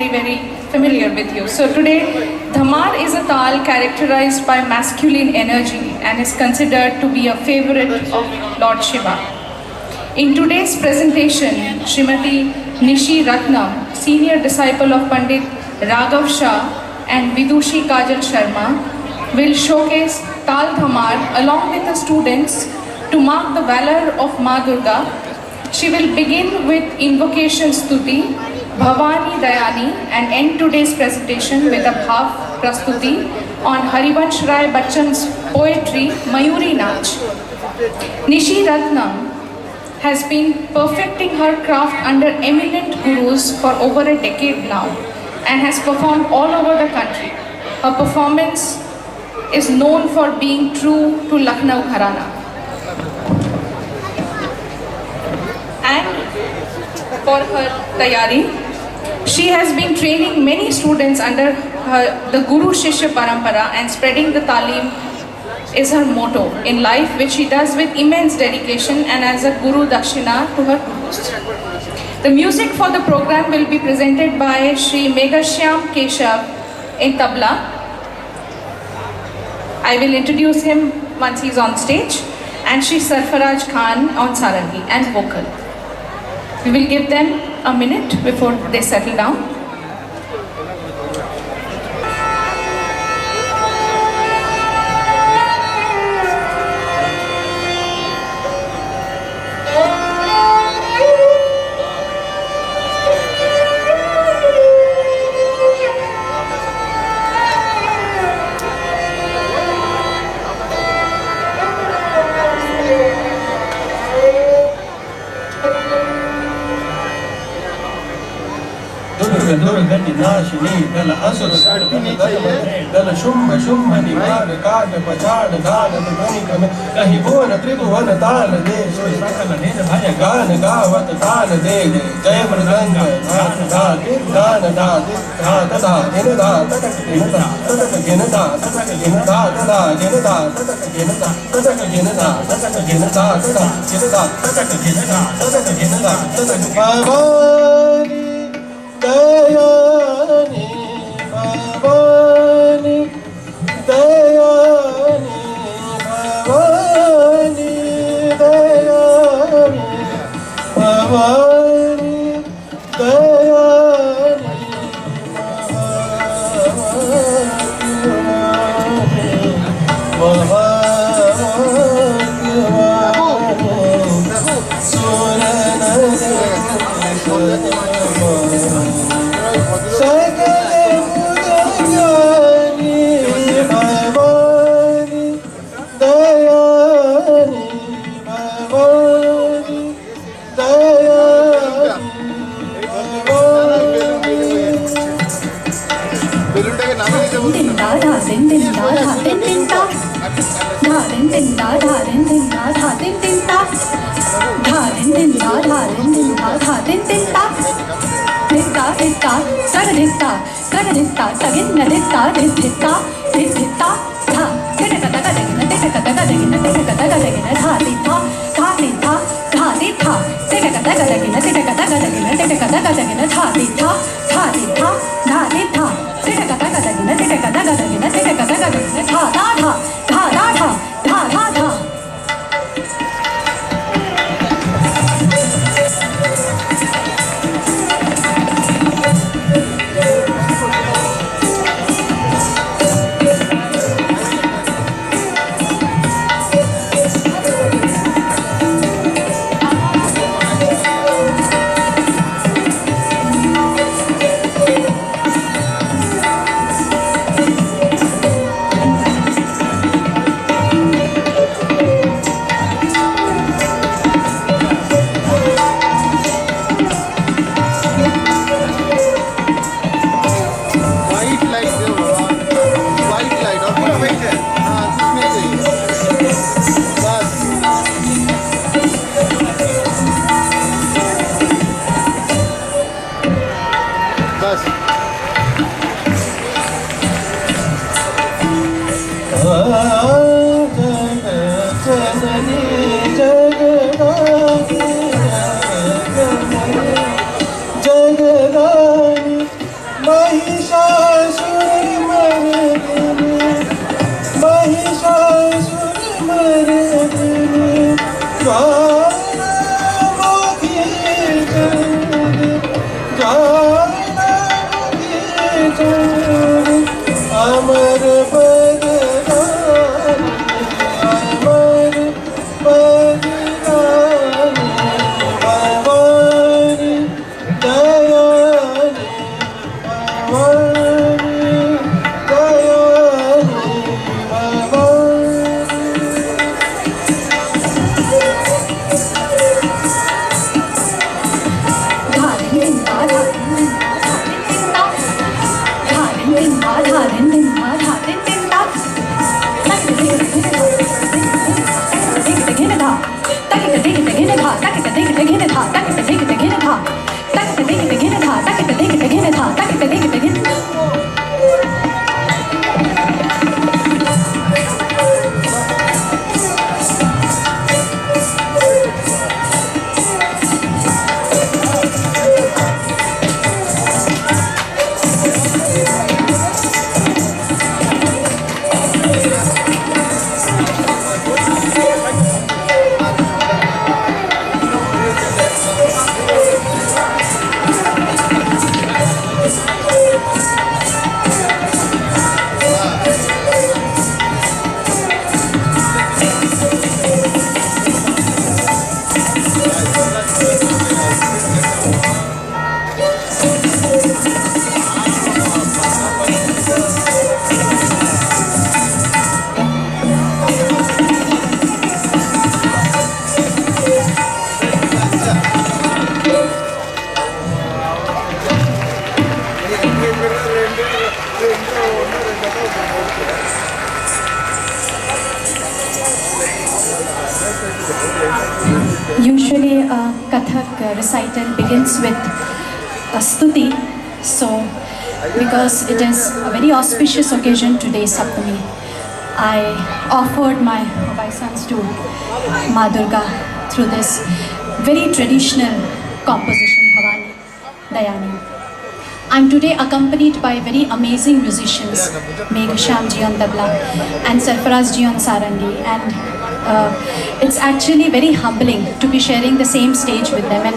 very familiar with you. So today, Dhamar is a tal characterized by masculine energy and is considered to be a favorite of Lord Shiva. In today's presentation, Srimati Nishi Ratnam, senior disciple of Pandit Raghav Shah and Vidushi Kajal Sharma, will showcase Tal Dhamar along with the students to mark the valor of Ma Durga. She will begin with invocation Stuti, Bhavani Dayani, and end today's presentation with a Bhav Prastuti on Harivansh Rai Bachchan's poetry Mayuri Nach. Nishi Ratnam has been perfecting her craft under eminent gurus for over a decade now and has performed all over the country. Her performance is known for being true to Lucknow Gharana. And for her tayari, she has been training many students under the Guru Shishya Parampara, and spreading the Talim is her motto in life, which she does with immense dedication and as a Guru Dakshina to her Gurus. The music for the program will be presented by Shri Megashyam Keshav in Tabla. I will introduce him once he's on stage, and Shri Sarfaraj Khan on Sarangi and vocal. We will give them a minute before they settle down. दुर्गति नाशिनी दल असुर सर्पिनी दल शुंभ शुंभ निवार काट पछाड़ दान ध्वनि क्रम कहि भुवन त्रिभुवन ताल दे सकल निर भय गान गावत ताल दे जय मृदंग नाथ दाते दान दाते धात धा जिन धा तटक जिन धा तटक जिन धा तटक जिन धा धा जिन धा तटक जिन धा तटक जिन धा तटक जिन धा जिन धा तटक जिन धा तटक जिन धा तटक भवानी दयानी भवानी दयानी भवानी दयानी भवानी दयानी Usually a Kathak recital begins with a stuti, so because it is a very auspicious occasion today, Saptami, I offered my obeisance to Ma Durga through this very traditional composition, Bhavani Dayani. I'm today accompanied by very amazing musicians, Meghsham ji on tabla and Sarfaraz ji on sarangi, and it's actually very humbling to be sharing the same stage with them, and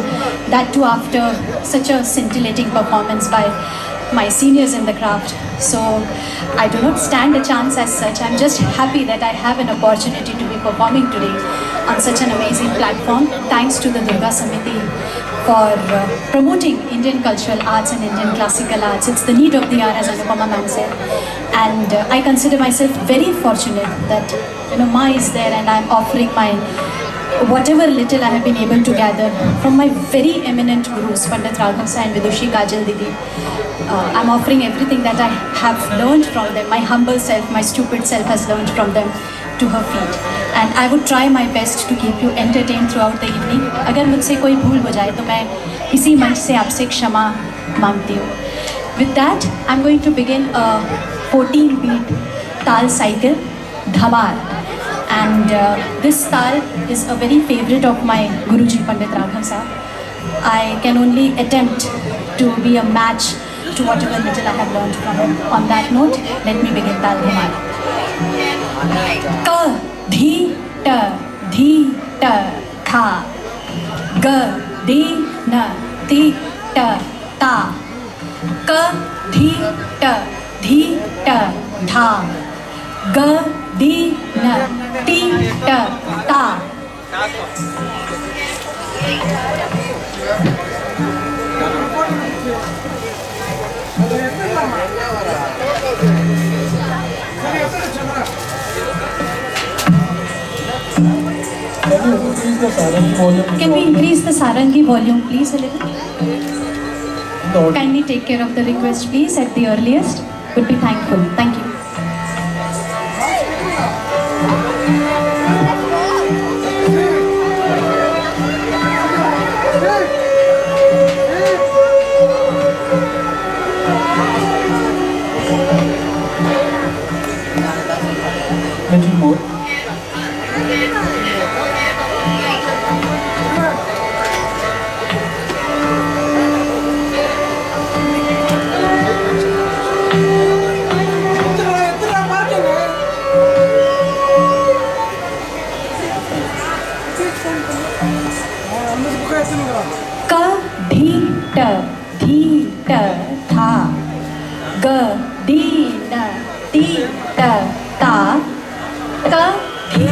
that too after such a scintillating performance by my seniors in the craft. So I do not stand a chance as such. I'm just happy that I have an opportunity to be performing today on such an amazing platform. Thanks to the Durga Samiti for promoting Indian cultural arts and Indian classical arts. It's the need of the hour, as Anupama ma'am said. And I consider myself very fortunate that Ma is there, and I'm offering my whatever little I have been able to gather from my very eminent gurus, Pandit Raghav Sai and Vidushi Kajal Didi. I'm offering everything that I have learned from them. My humble self, my stupid self has learned from them to her feet. And I would try my best to keep you entertained throughout the evening. अगर मुझसे कोई भूल हो जाए तो मैं इसी मंच से आपसे क्षमा मांगती हूँ. With that, I'm going to begin a 14-beat tal cycle, Dhamar. And this tal is a very favorite of my Guruji Pandit Raghav Sahab. I can only attempt to be a match to whatever little I have learned from him. On that note, let me begin Tal Dhamar. Ka, dhi, ta, tha. Ga, di, na, ti, ta, ta. Ka, dhi, ta, tha. Ga, di, na, ti, ta, ta. Can we increase the sarangi volume, please, a little? Kindly take care of the request, please, at the earliest. Would be thankful. Thank you. Little more. Ka, dhi, ta, tha. Ga, di, na, ti, ta, ta. Ka, dhi.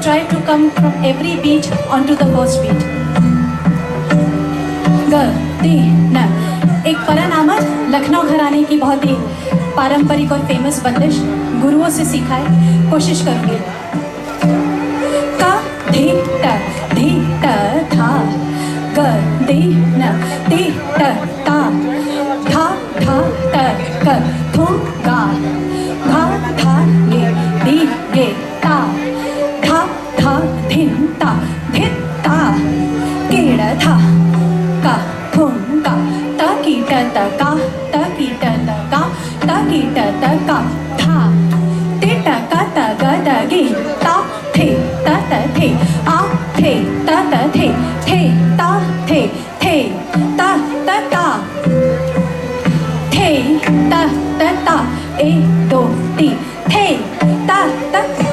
try to come from every beat onto the first beat. ग ती न एक परानामत लखनऊ घराने की बहुत ही पारंपरिक और famous बंदिश गुरुओं से सीखा है, कोशिश करूंगी। का धी ट था ग दी न ती ट ता धा धा त क थू गा धा धा गे दी गे ता धा धा धिन ता धित ता केड़ था का थूं का त की ट त का त की ट त का त की ट त का था ते ट का त ग द गी ता थे त त थे आ थे त त थे थे ता थे थे ता त ता थे ता त ता ए दो ती थे ता त ती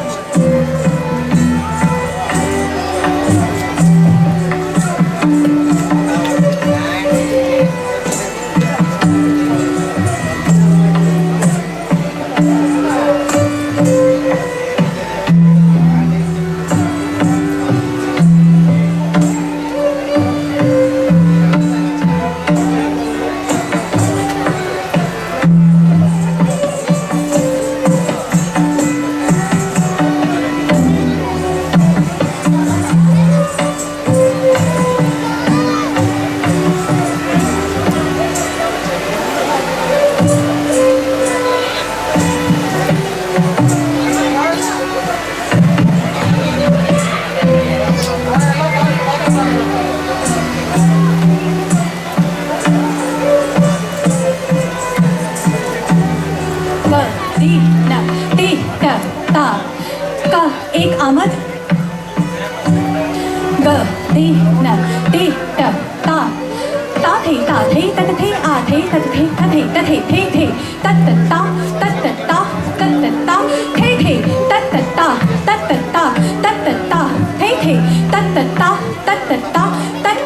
का एक आमद ग दी न दी ट ता ता थे तत थे आ थे तत थे तथे तथे थे तत ता तत ता तत ता थे तत ता तत ता तत ता थे तत ता तत ता तत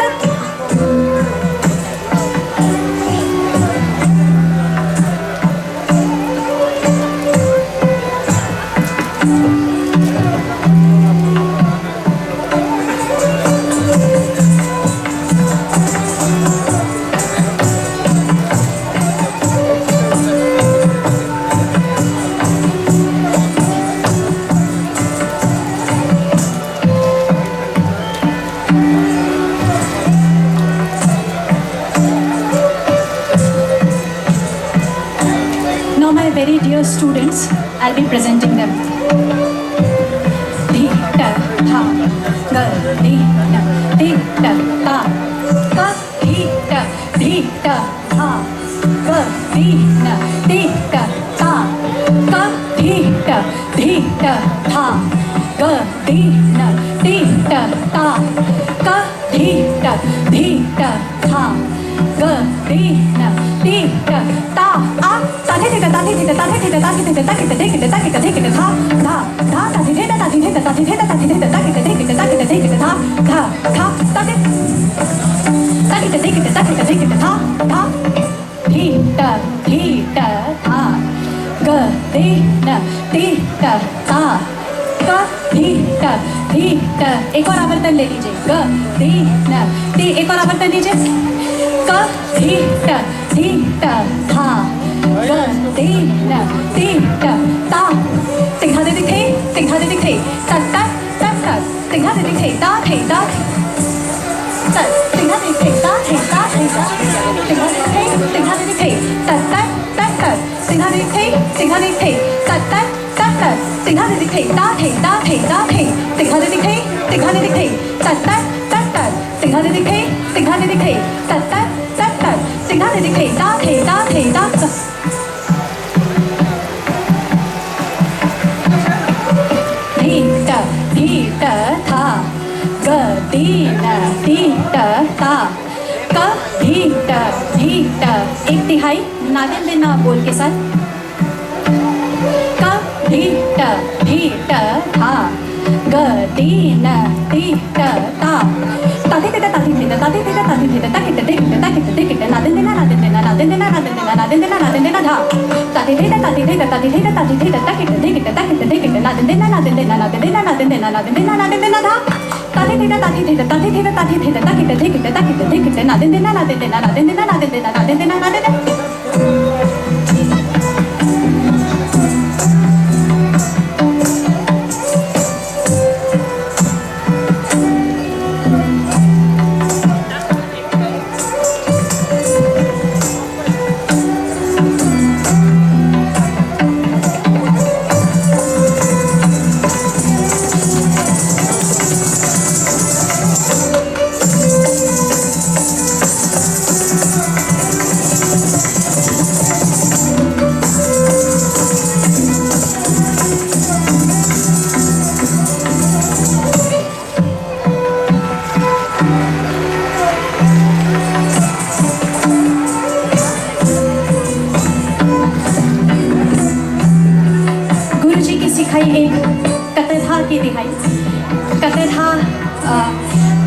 Now my very dear students, I'll be presenting them. Dhi ta tha ga di na di ta ta ka dhi ta tha ga di na di ta ta ka dhi ta tha ga di na di ta ta ka dhi ta tha ga di na di ta ta a ta the ta the the ta the the ta the the ta the the the ta the the the tha tha tha ta the the ta the the ta the the ta the the ta the the the ta the the the tha tha tha ta the ta the the the ta the the the tha tha dhi ta tha ga di na di ta ta का धी ट एक और आवर्तन ले लीजिए ग धी न धी एक और आवर्तन लीजिए क धी ट था ग धी न धी ट ता तिघा दे दिखे तत तत तिघा दे दिखे ता थे तत तिघा दे दिखे ता थे तिघा दे दिखे तत तत तिघा दे दिखे तत तत तिघा दे दिखे ता थे तिघा दे दिखे तत तत तिघा दे दिखे तत तत तिघा दे दिखे ता थे धी ट था ग दी न दी ट था क धी ट एक तिहाई नादिम बिना बोल के साथ क धी ट था ग दी न दी ट ता ताते ते ताते ते ताते ते ताते ते ताके ते ते नादिन देना धा ताते ते ताते ते ताके ते ताके ते नादिन देना धा ताते ते ताते ते ताके ते नादिन देना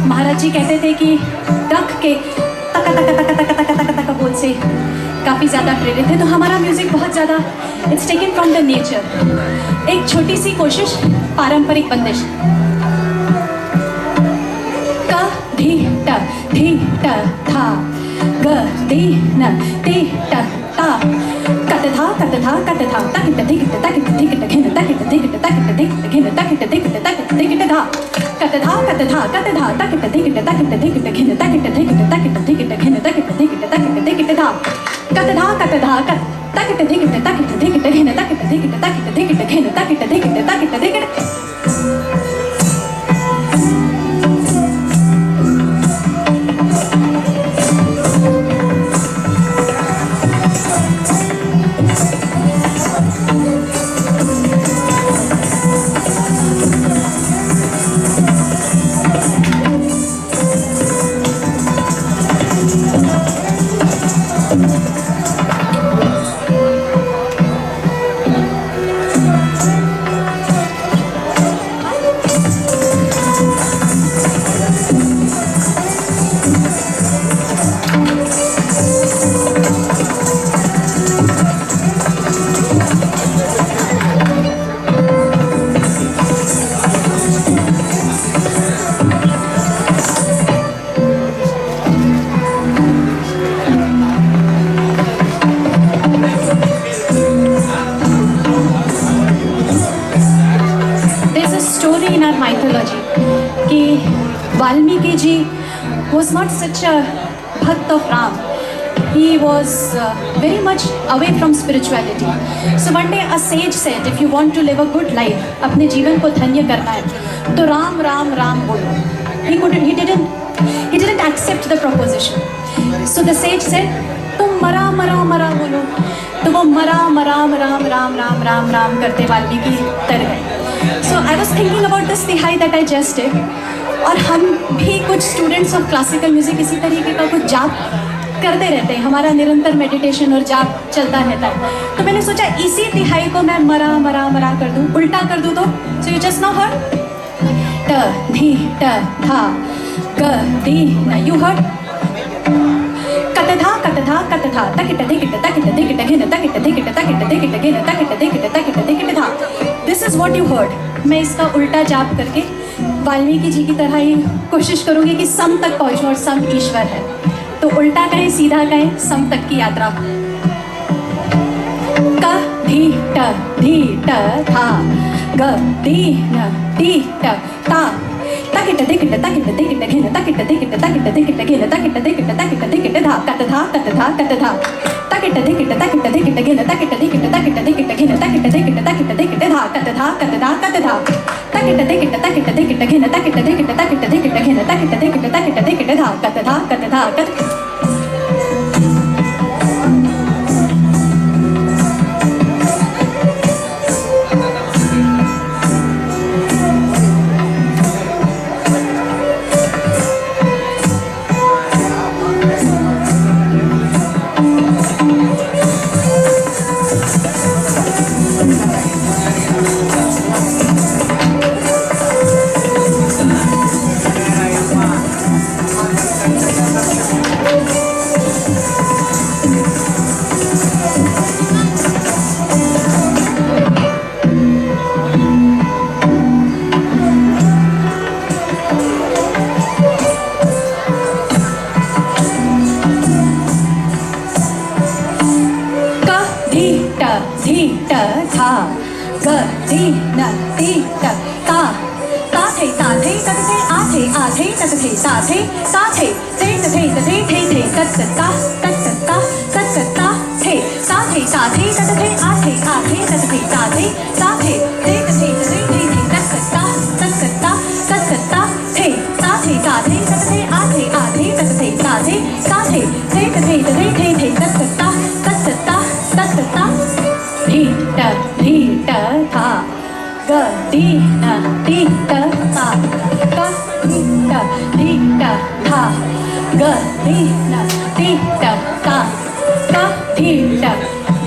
महाराज जी कहते थे कि रख के तक तक तक तक तक तक तक बोल से काफ़ी ज़्यादा प्रेरित है। तो हमारा म्यूज़िक बहुत ज़्यादा it's taken from the nature. एक छोटी सी कोशिश, पारंपरिक बंदिश। क धी ट था ग दी न ती ट ता कत था तक धिक घिन तक धिक घिन तक धा कत था तक धिक घिन तक घिन धा कत धा तक धिक घिन तक Valmiki ji was not such a bhakt of Ram. He was very much away from spirituality. So one day a sage said, if you want to live a good life, अपने जीवन को धन्य करना है, तो राम राम राम बोलो. He didn't accept the proposition. So the sage said, तुम मरा मरा मरा बोलो. तो वो मरा मरा राम राम राम राम राम करते वाल्मीकि तर गए. So I was thinking about this तिहाई that I just did. और हम भी कुछ स्टूडेंट्स ऑफ क्लासिकल म्यूजिक इसी तरीके का कुछ जाप करते रहते हैं. हमारा निरंतर मेडिटेशन और जाप चलता रहता है. तो मैंने सोचा इसी तिहाई को मैं मरा मरा मरा कर दूं, उल्टा कर दूं. तो so you just now heard ट धी ट धा ग दी न. यू हर्ड कतधा कतधा कतधा तकिट धिकिट तकिट धिकिट घिन तकिट धिकिट तकिट धिकिट घिन तकिट धिकिट तकिट धिकिट धा. This is what you heard. मैं इसका उल्टा जाप करके वाल्मीकि जी की तरह ही कोशिश करूंगी कि सम तक पहुंचूं, और सम ईश्वर है. तो उल्टा कहें सीधा कहें, सम तक की यात्रा. क धी ट था ग दी न दी ट ता तकिट धिकिट तकिट धिकिट घिन तकिट धिकिट तकिट धिकिट घिन तकिट धिकिट तकिट धिकिट धा कतधा कतधा कतधा तकिट धिकिट तकिट धिकिट घिन तकिट धिकिट तकिट धिकिट घिन तकिट धिकिट तकिट धिकिट धा कतधा कतधा कतधा तकिट धिकिट तकिट धिकिट घिन तकिट धिकिट तकिट धिकिट घिन तकिट धिकिट तकिट धिकिट धा कतधा कतधा कत.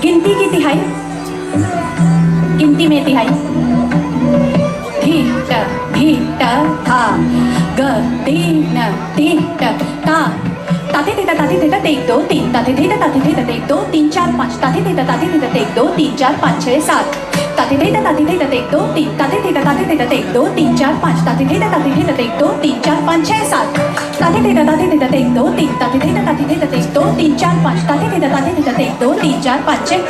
गिनती की तिहाई, गिनती में तिहाई. धी ट था ग दी न दी ट ता ताते थे ताते थे ता 1 2 3 ताते थे ताते थे ता 1 2 3 4 5 ताते थे ताते थे ता 1 2 3 4 5 6 7 ताते थे ताते थे ता 1 2 3 ताते थे ताते थे ता 1 2 3 4 5 ताते थे ताते थे ता 1 2 3 4 5 6 7 ताते थे ताते थे ता 1 2 3 ताते थे ताते थे ता 1 2 3 4 5 ताते थे ताते थे ता 1 2 3 4 5 6.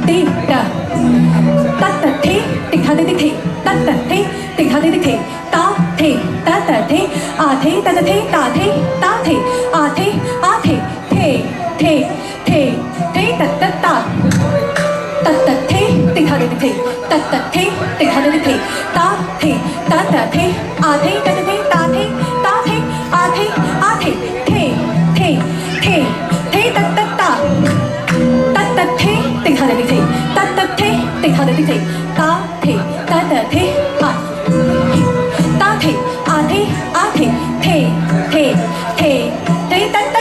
ती ट तत थे तिखा दे थे तत थे तिखा दे थे ता थे तत थे आ थे तत थे ता थे आ थे थे थे तत ता तत थे तिखा दे थे तत थे तिखा दे थे ता थे तत थे आ थे तत थे ता थे आ थे थे तत ता तत थे तिखा दे थे तत थे तिखा दे थे ता थे तत थे आ ता थे आ थे थे तत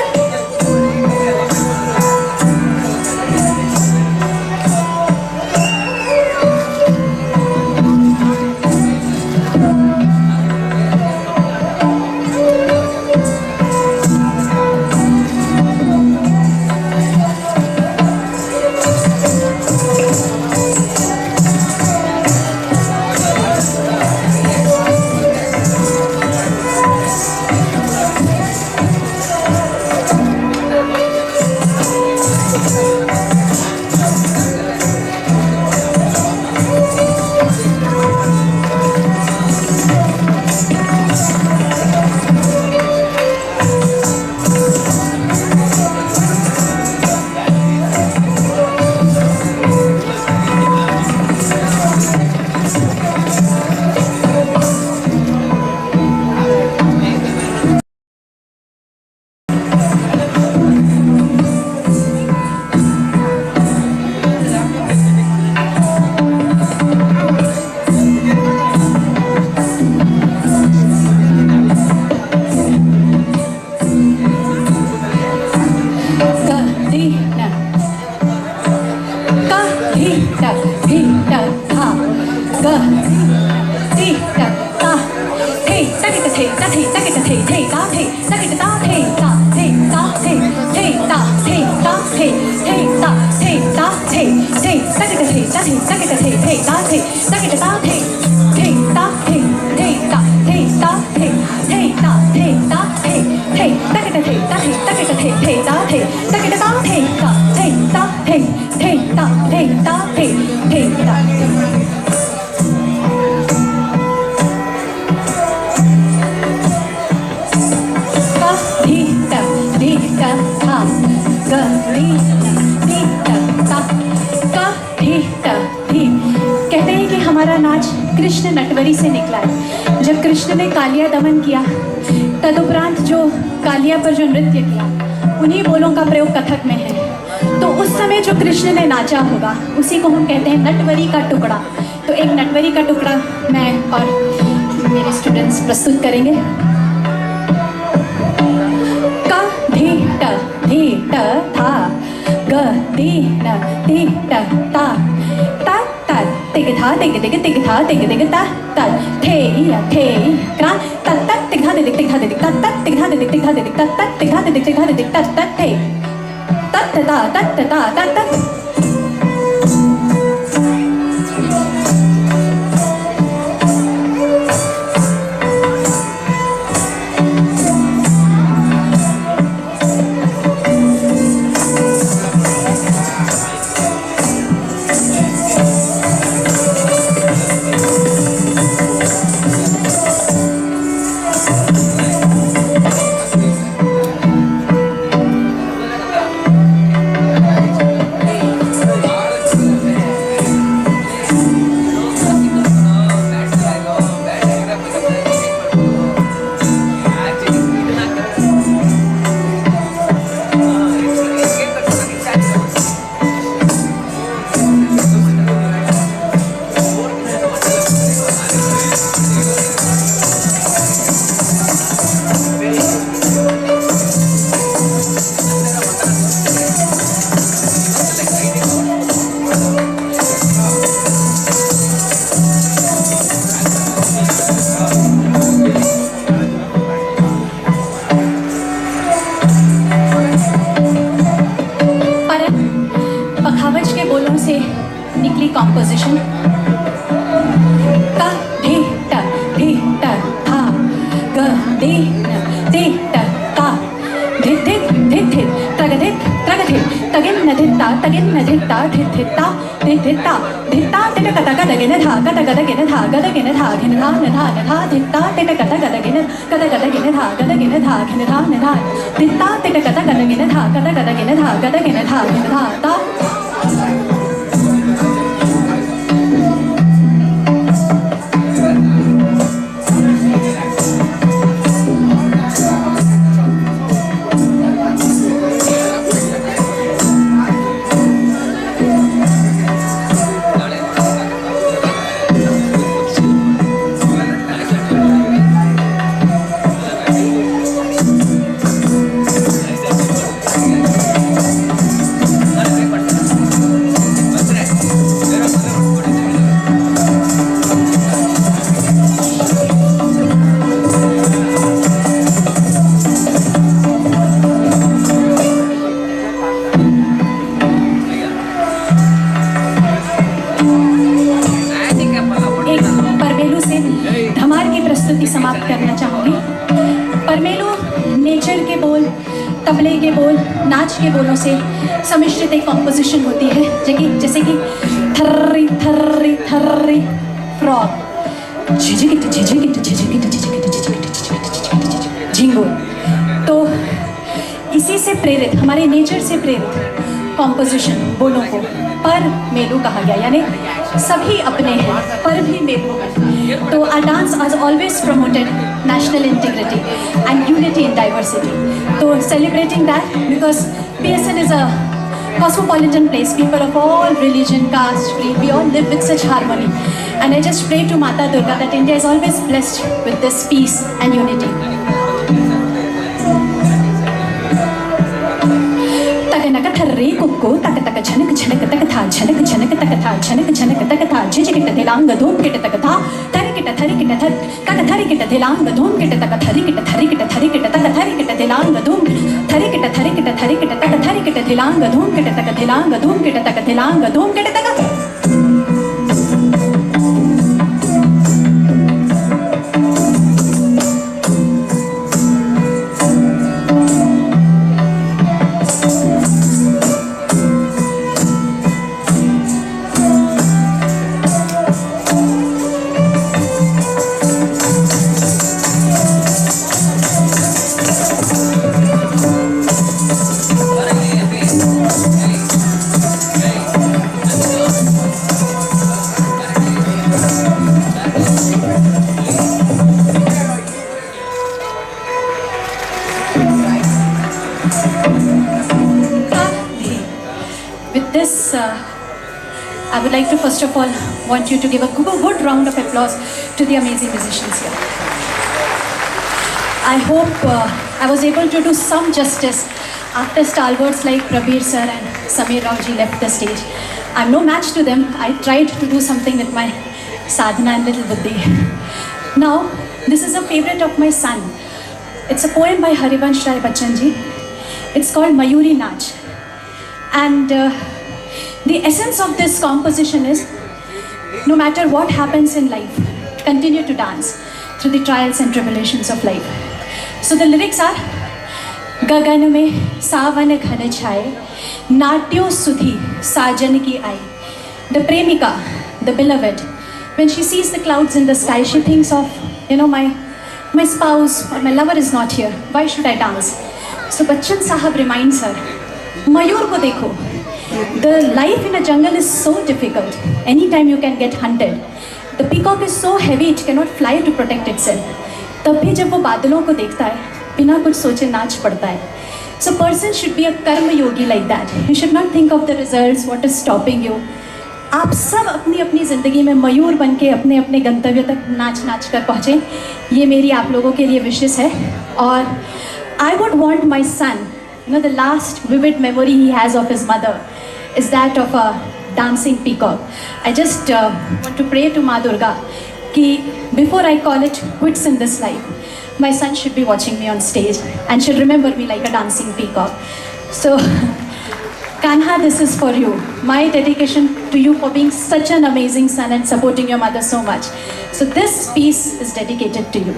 कहते हैं कि हमारा नाच कृष्ण नटवरी से निकला है। जब कृष्ण ने कालिया दमन किया तदुपरांत जो कालिया पर जो नृत्य किया उन्हीं बोलों का प्रयोग कथक में है। तो उस समय जो कृष्ण ने नाचा होगा उसी को हम कहते हैं नटवरी का टुकड़ा। तो एक नटवरी का टुकड़ा मैं और मेरे स्टूडेंट्स प्रस्तुत करेंगे। धी ट था ग दी न ती ट ता ता ता तिग था तिग तिग तिग था तिग तिग ता ता थे या थे क्रा ता ता तिग था तिग तिग था तिग ता ता तिग था तिग तिग था तिग ता ता तिग था तिग तिग था तिग ता ता थे ता ता ता ता ता कॉम्पोजिशन का धी ट था ग दे न दे ट ता धित धित धित धित त्रग धित तगिन न धित्ता तगिन न धित्ता धित्ता धित्ता धित्ता तिट कता गदगिन धा कता गदगिन धा गदगिन धा घिन धा न धा धित्ता तिट कता गदगिन धा गदगिन धा घिन धा न धा धित्ता तिट कता गदगिन धा गदगिन धा घिन धा ता समाप्त करना चाहूँगी। परमेलू नेचर के बोल, तबले के बोल, नाच के बोलों से सम्मिश्रित एक कॉम्पोजिशन होती है जैसे कि थर्री थर्री थर्री फ्रॉग झिझिकिट झिझिकिट झिझिकिट झिझिकिट झिझिकिट झिंगो। तो इसी से प्रेरित, हमारे नेचर से प्रेरित कॉम्पोजिशन बोलों को पर मेलू कहा गया, यानी सभी अपने हैं पर भी मेलू है। तो our dance has always promoted national integrity and unity in diversity. तो सेलिब्रेटिंग दैट बिकॉज PSN इज अ cosmopolitan place, people of all religion, caste, creed, we all live with such harmony. And I just pray to Mata Durga that India is always blessed with this peace and unity. रे कुक्को तक तक झनक झनक तक था झनक झनक तक था झनक झनक तक था झिझकिट धिलांग धूम किट तक था थरी किट थर तक थरी किट धिलांग धूम किट तक थरी किट तक थरी किट धिलांग धूम थरी किट तक थरी किट धिलांग धूम किट तक धिलांग धूम किट तक धिलांग धूम किट तक। I would like to first of all want you to give a good round of applause to the amazing musicians here. I hope I was able to do some justice after stalwarts like Prabir sir and Samir Rao ji left the stage. I'm no match to them. I tried to do something with my sadhana and little buddhi. Now, this is a favorite of my son. It's a poem by Harivansh Rai Bachchan ji. It's called Mayuri Nach. And the essence of this composition is, no matter what happens in life, continue to dance through the trials and tribulations of life. So the lyrics are, गगन में सावन घन छाए, नाट्यो सुधी साजन की आई. The premika, the beloved, when she sees the clouds in the sky, she thinks of, my spouse or my lover is not here. Why should I dance? So Bachchan Sahab reminds her, Mayur ko dekho. The life in a jungle is so difficult. Anytime you can get hunted. The peacock is so heavy it cannot fly to protect itself. तब भी जब वो बादलों को देखता है, बिना कुछ सोचे नाच पड़ता है. So person should be a karma yogi like that. You should not think of the results, what is stopping you. आप सब अपनी अपनी ज़िंदगी में मयूर बन के अपने अपने गंतव्य तक नाच नाच कर पहुँचें. ये मेरी आप लोगों के लिए विशेष है. और I would want my son, the last vivid memory he has of his mother is that of a dancing peacock. I just want to pray to Ma Durga कि before I call it quits in this life, my son should be watching me on stage and should remember me like a dancing peacock. So, Kanha, this is for you. My dedication to you for being such an amazing son and supporting your mother so much. So this piece is dedicated to you.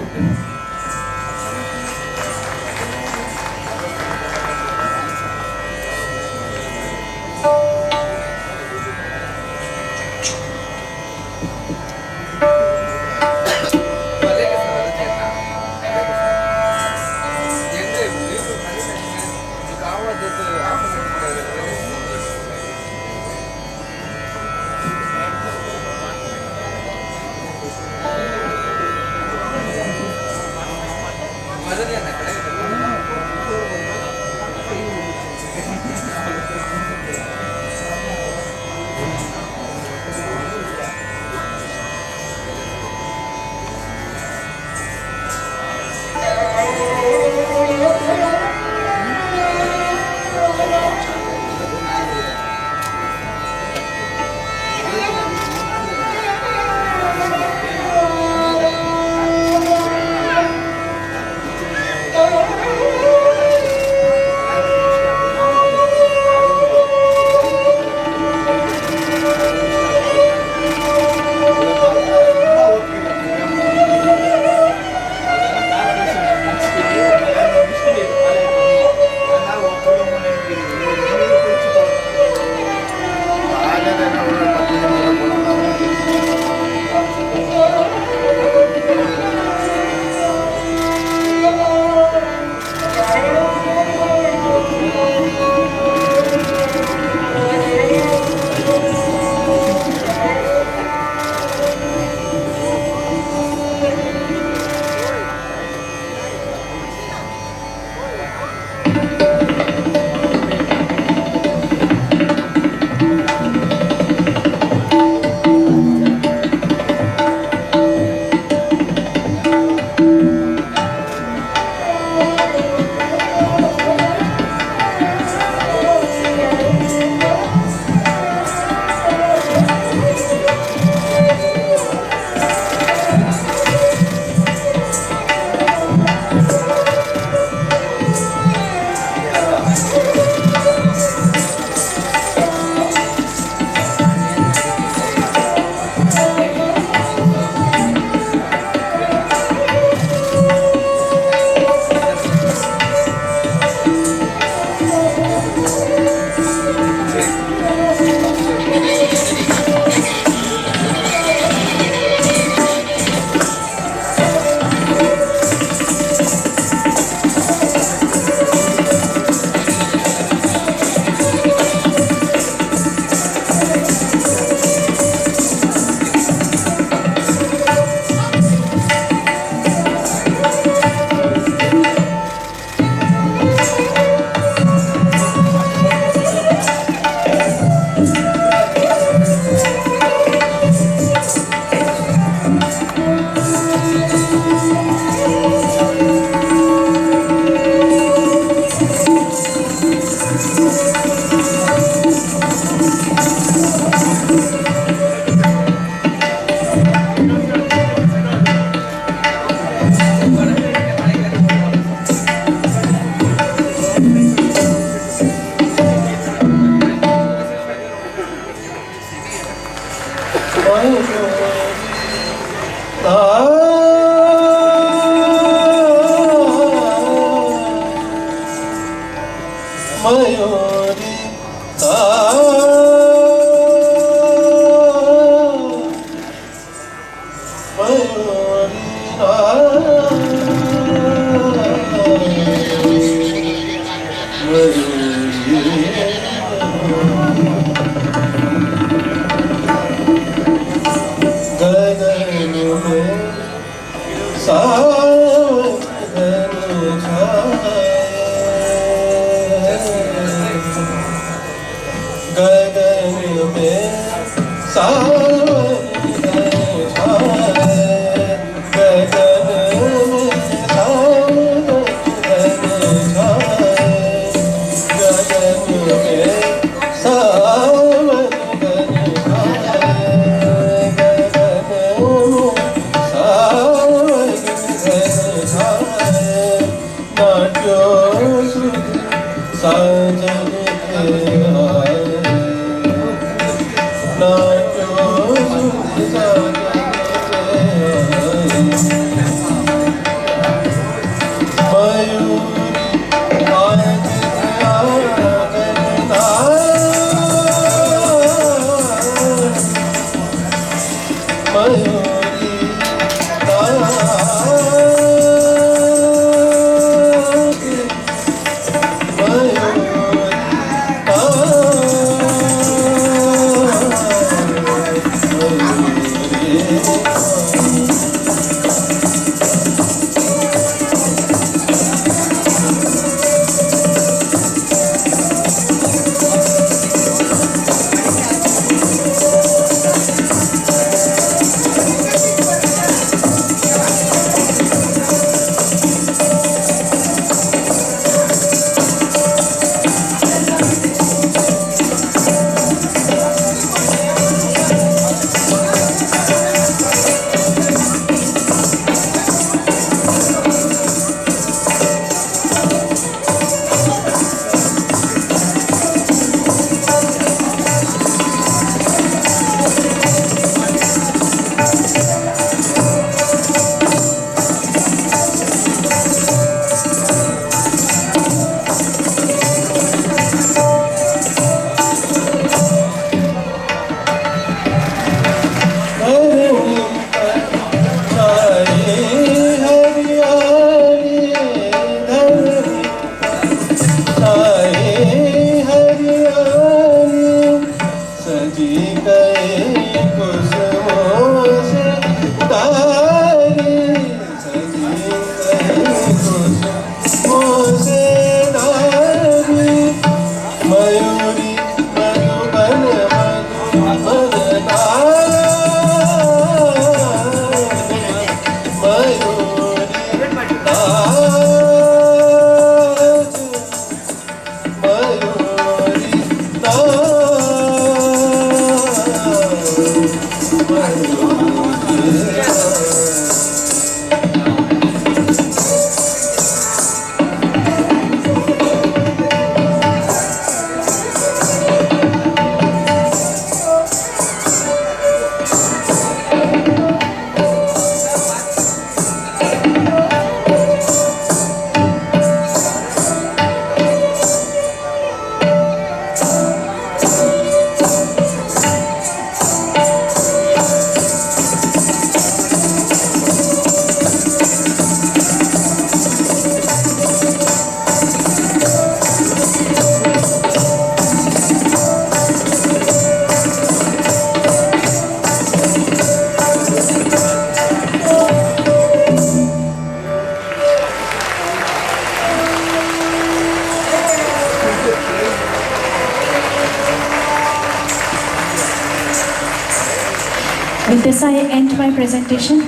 With this, I end my presentation.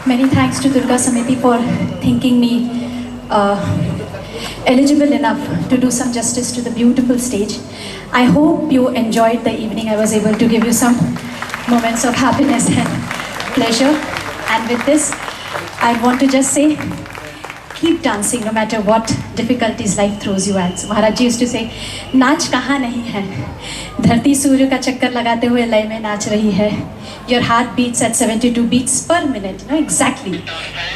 Many thanks to Durga Samiti for thinking me eligible enough to do some justice to the beautiful stage. I hope you enjoyed the evening. I was able to give you some moments of happiness and pleasure. And with this, I want to just say keep dancing no matter what difficulties life throws you at. So Maharaj ji used to say, नाच कहाँ नहीं है, धरती सूर्य का चक्कर लगाते हुए लय में नाच रही है. Your heart beats at 72 beats per minute. No, exactly.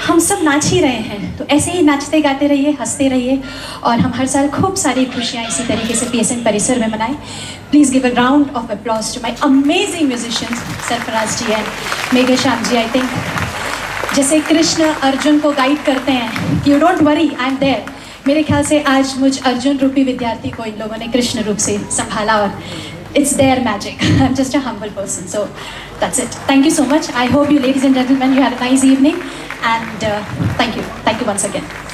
हम सब नाच ही रहे हैं, तो ऐसे ही नाचते गाते रहिए, हंसते रहिए, और हम हर साल खूब सारी खुशियाँ इसी तरीके से PSN परिसर में मनाएं. Please give a round of applause to my amazing musicians, Sarfaraz ji and Meghashyam ji. I think जैसे कृष्ण अर्जुन को गाइड करते हैं कि you don't worry, I am there, मेरे ख्याल से आज मुझ अर्जुन रूपी विद्यार्थी को इन लोगों ने कृष्ण रूप से संभाला, और it's their magic. I'm just a humble person, so that's it. Thank you so much. I hope you ladies and gentlemen, you had a nice evening, and thank you once again.